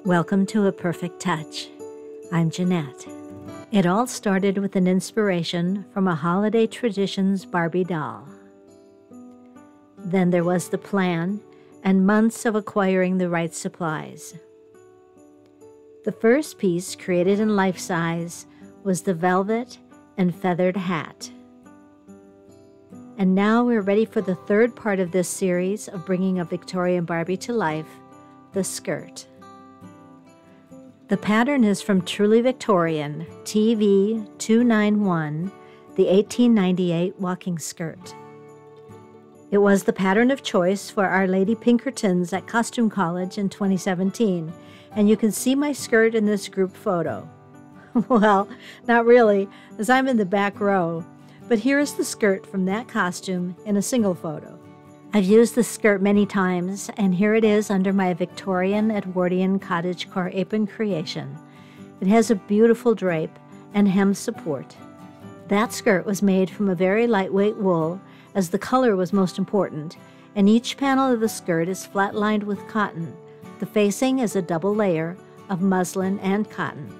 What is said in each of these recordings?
Welcome to A Perfect Touch. I'm Jeanette. It all started with an inspiration from a holiday traditions Barbie doll. Then there was the plan and months of acquiring the right supplies. The first piece, created in life size, was the velvet and feathered hat. And now we're ready for the third part of this series of bringing a Victorian Barbie to life, the skirt. The pattern is from Truly Victorian, TV 291, the 1898 walking skirt. It was the pattern of choice for Our Lady Pinkertons at Costume College in 2017, and you can see my skirt in this group photo. Well, not really, as I'm in the back row, but here is the skirt from that costume in a single photo. I've used the skirt many times, and here it is under my Victorian Edwardian cottagecore apron creation. It has a beautiful drape and hem support. That skirt was made from a very lightweight wool, as the color was most important, and each panel of the skirt is flat-lined with cotton. The facing is a double layer of muslin and cotton.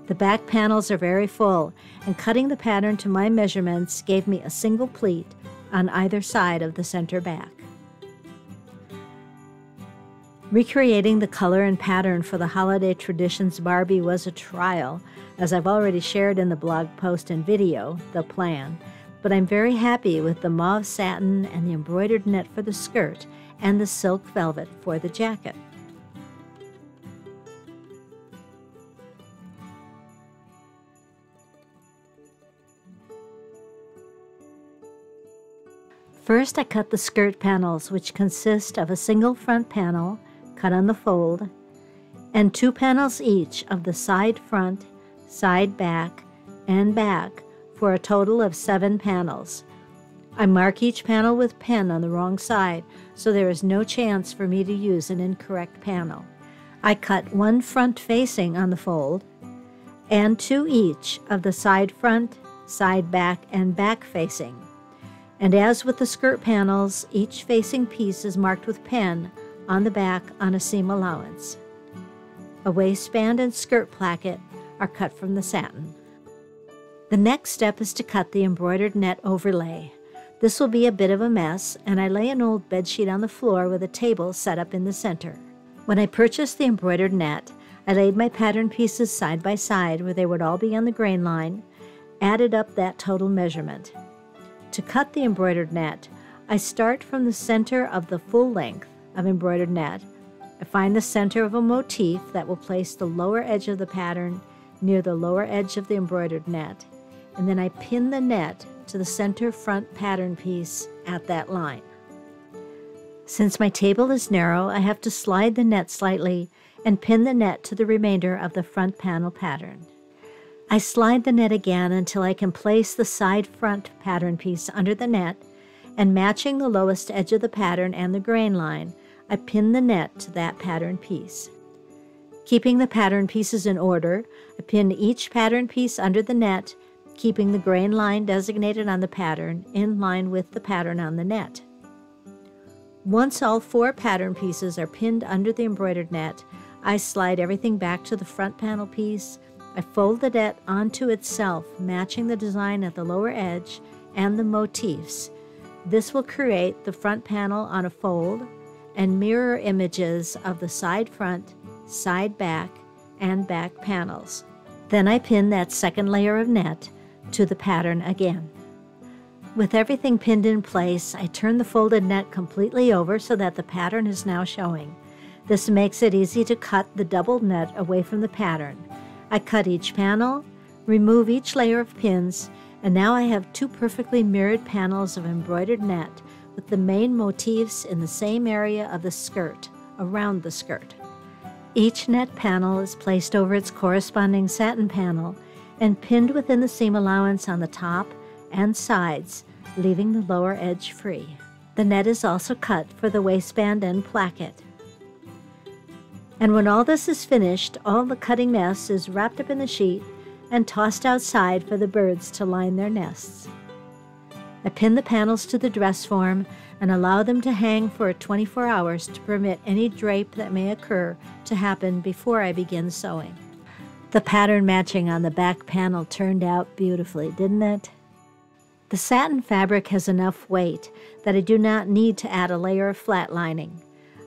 The back panels are very full, and cutting the pattern to my measurements gave me a single pleat on either side of the center back. Recreating the color and pattern for the holiday traditions Barbie was a trial, as I've already shared in the blog post and video, the plan, but I'm very happy with the mauve satin and the embroidered net for the skirt and the silk velvet for the jacket. First, I cut the skirt panels, which consist of a single front panel cut on the fold, and 2 panels each of the side front, side back, and back for a total of 7 panels. I mark each panel with pen on the wrong side, so there is no chance for me to use an incorrect panel. I cut 1 front facing on the fold, and 2 each of the side front, side back, and back facing. And as with the skirt panels, each facing piece is marked with pen on the back on a seam allowance. A waistband and skirt placket are cut from the satin. The next step is to cut the embroidered net overlay. This will be a bit of a mess, and I lay an old bedsheet on the floor with a table set up in the center. When I purchased the embroidered net, I laid my pattern pieces side by side where they would all be on the grain line, added up that total measurement. To cut the embroidered net, I start from the center of the full length of embroidered net. I find the center of a motif that will place the lower edge of the pattern near the lower edge of the embroidered net, and then I pin the net to the center front pattern piece at that line. Since my table is narrow, I have to slide the net slightly and pin the net to the remainder of the front panel pattern. I slide the net again until I can place the side front pattern piece under the net, and matching the lowest edge of the pattern and the grain line, I pin the net to that pattern piece. Keeping the pattern pieces in order, I pin each pattern piece under the net, keeping the grain line designated on the pattern in line with the pattern on the net. Once all 4 pattern pieces are pinned under the embroidered net, I slide everything back to the front panel piece. I fold the net onto itself, matching the design at the lower edge and the motifs. This will create the front panel on a fold and mirror images of the side front, side back, and back panels. Then I pin that second layer of net to the pattern again. With everything pinned in place, I turn the folded net completely over so that the pattern is now showing. This makes it easy to cut the doubled net away from the pattern. I cut each panel, remove each layer of pins, and now I have 2 perfectly mirrored panels of embroidered net with the main motifs in the same area of the skirt, around the skirt. Each net panel is placed over its corresponding satin panel and pinned within the seam allowance on the top and sides, leaving the lower edge free. The net is also cut for the waistband and placket. And when all this is finished, all the cutting mess is wrapped up in the sheet and tossed outside for the birds to line their nests. I pin the panels to the dress form and allow them to hang for 24 hours to permit any drape that may occur to happen before I begin sewing. The pattern matching on the back panel turned out beautifully, didn't it? The satin fabric has enough weight that I do not need to add a layer of flat lining.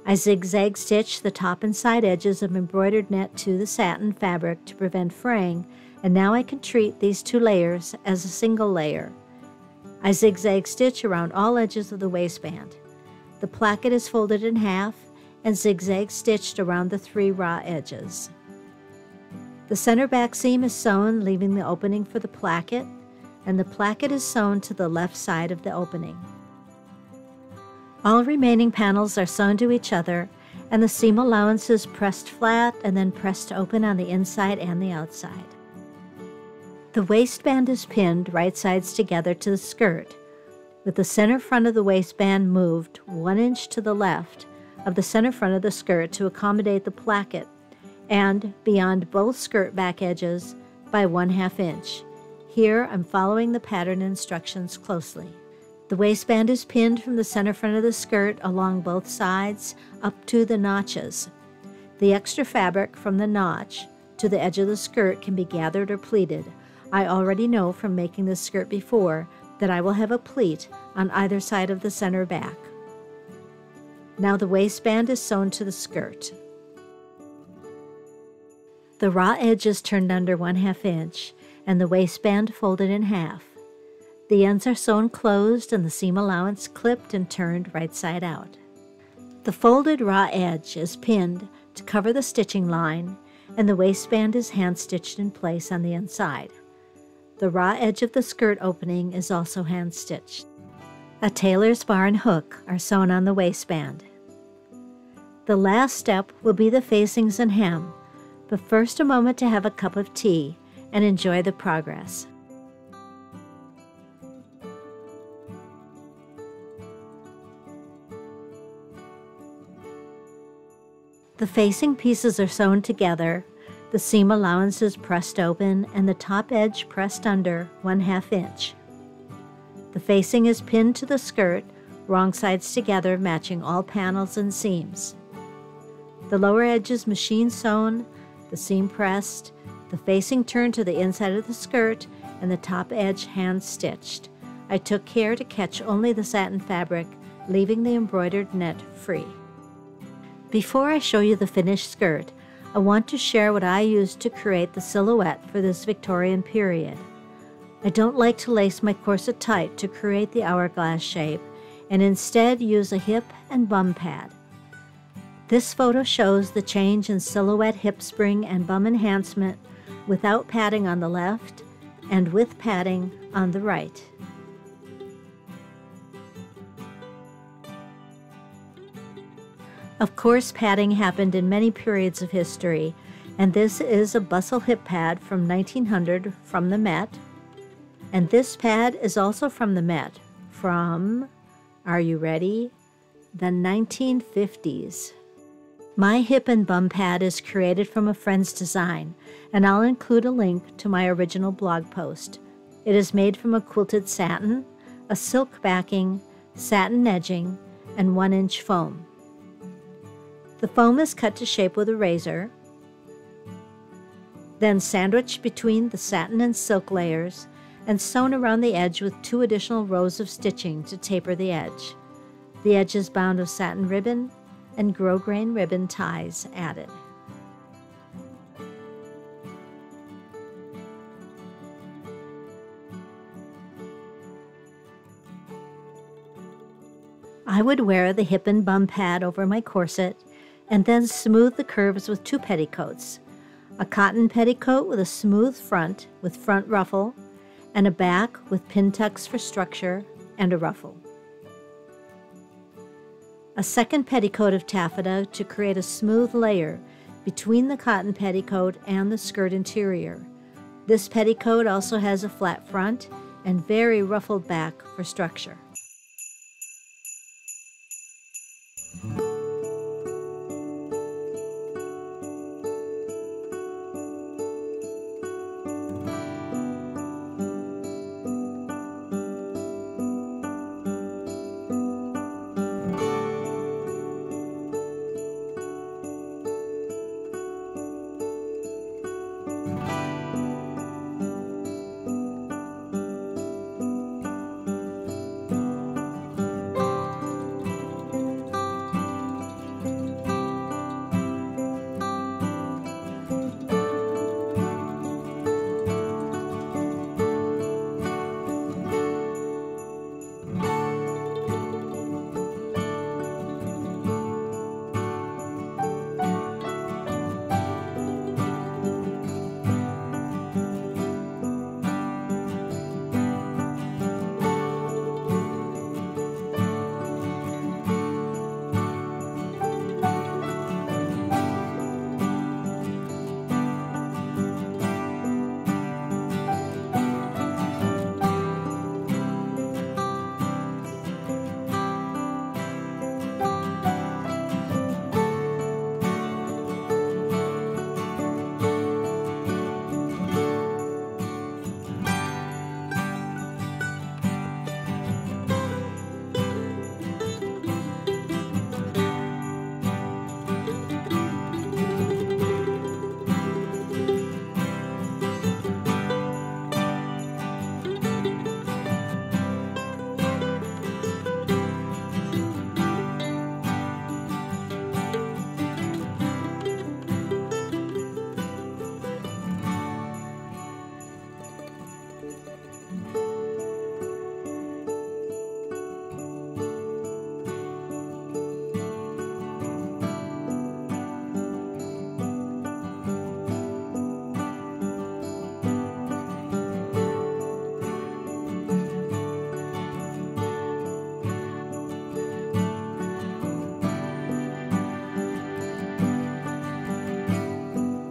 I zigzag stitch the top and side edges of embroidered net to the satin fabric to prevent fraying, and now I can treat these two layers as a single layer. I zigzag stitch around all edges of the waistband. The placket is folded in half and zigzag stitched around the 3 raw edges. The center back seam is sewn, leaving the opening for the placket, and the placket is sewn to the left side of the opening. All remaining panels are sewn to each other, and the seam allowance is pressed flat and then pressed open on the inside and the outside. The waistband is pinned right sides together to the skirt, with the center front of the waistband moved 1 inch to the left of the center front of the skirt to accommodate the placket, and beyond both skirt back edges by 1/2 inch. Here I'm following the pattern instructions closely. The waistband is pinned from the center front of the skirt along both sides up to the notches. The extra fabric from the notch to the edge of the skirt can be gathered or pleated. I already know from making this skirt before that I will have a pleat on either side of the center back. Now the waistband is sewn to the skirt. The raw edge is turned under 1/2 inch and the waistband folded in half. The ends are sewn closed and the seam allowance clipped and turned right side out. The folded raw edge is pinned to cover the stitching line, and the waistband is hand stitched in place on the inside. The raw edge of the skirt opening is also hand stitched. A tailor's bar and hook are sewn on the waistband. The last step will be the facings and hem, but first a moment to have a cup of tea and enjoy the progress. The facing pieces are sewn together, the seam allowance is pressed open, and the top edge pressed under 1/2 inch. The facing is pinned to the skirt, wrong sides together, matching all panels and seams. The lower edge is machine sewn, the seam pressed, the facing turned to the inside of the skirt, and the top edge hand stitched. I took care to catch only the satin fabric, leaving the embroidered net free. Before I show you the finished skirt, I want to share what I used to create the silhouette for this Victorian period. I don't like to lace my corset tight to create the hourglass shape, and instead use a hip and bum pad. This photo shows the change in silhouette hip spring and bum enhancement without padding on the left and with padding on the right. Of course, padding happened in many periods of history, and this is a bustle hip pad from 1900 from the Met, and this pad is also from the Met from, are you ready, the 1950s. My hip and bum pad is created from a friend's design, and I'll include a link to my original blog post. It is made from a quilted satin, a silk backing, satin edging, and 1-inch foam. The foam is cut to shape with a razor, then sandwiched between the satin and silk layers and sewn around the edge with 2 additional rows of stitching to taper the edge. The edge is bound with satin ribbon and grosgrain ribbon ties added. I would wear the hip and bum pad over my corset and then smooth the curves with 2 petticoats, a cotton petticoat with a smooth front with front ruffle, and a back with pin tucks for structure and a ruffle. A second petticoat of taffeta to create a smooth layer between the cotton petticoat and the skirt interior. This petticoat also has a flat front and very ruffled back for structure.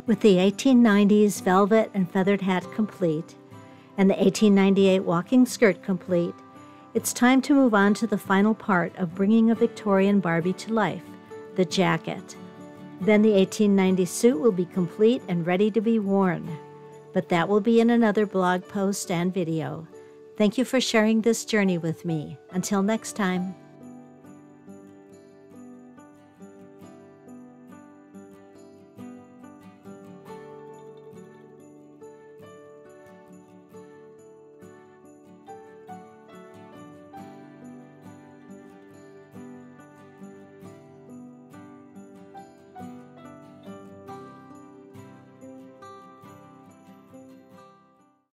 With the 1890s velvet and feathered hat complete, and the 1898 walking skirt complete, it's time to move on to the final part of bringing a Victorian Barbie to life, the jacket. Then the 1890 suit will be complete and ready to be worn. But that will be in another blog post and video. Thank you for sharing this journey with me. Until next time.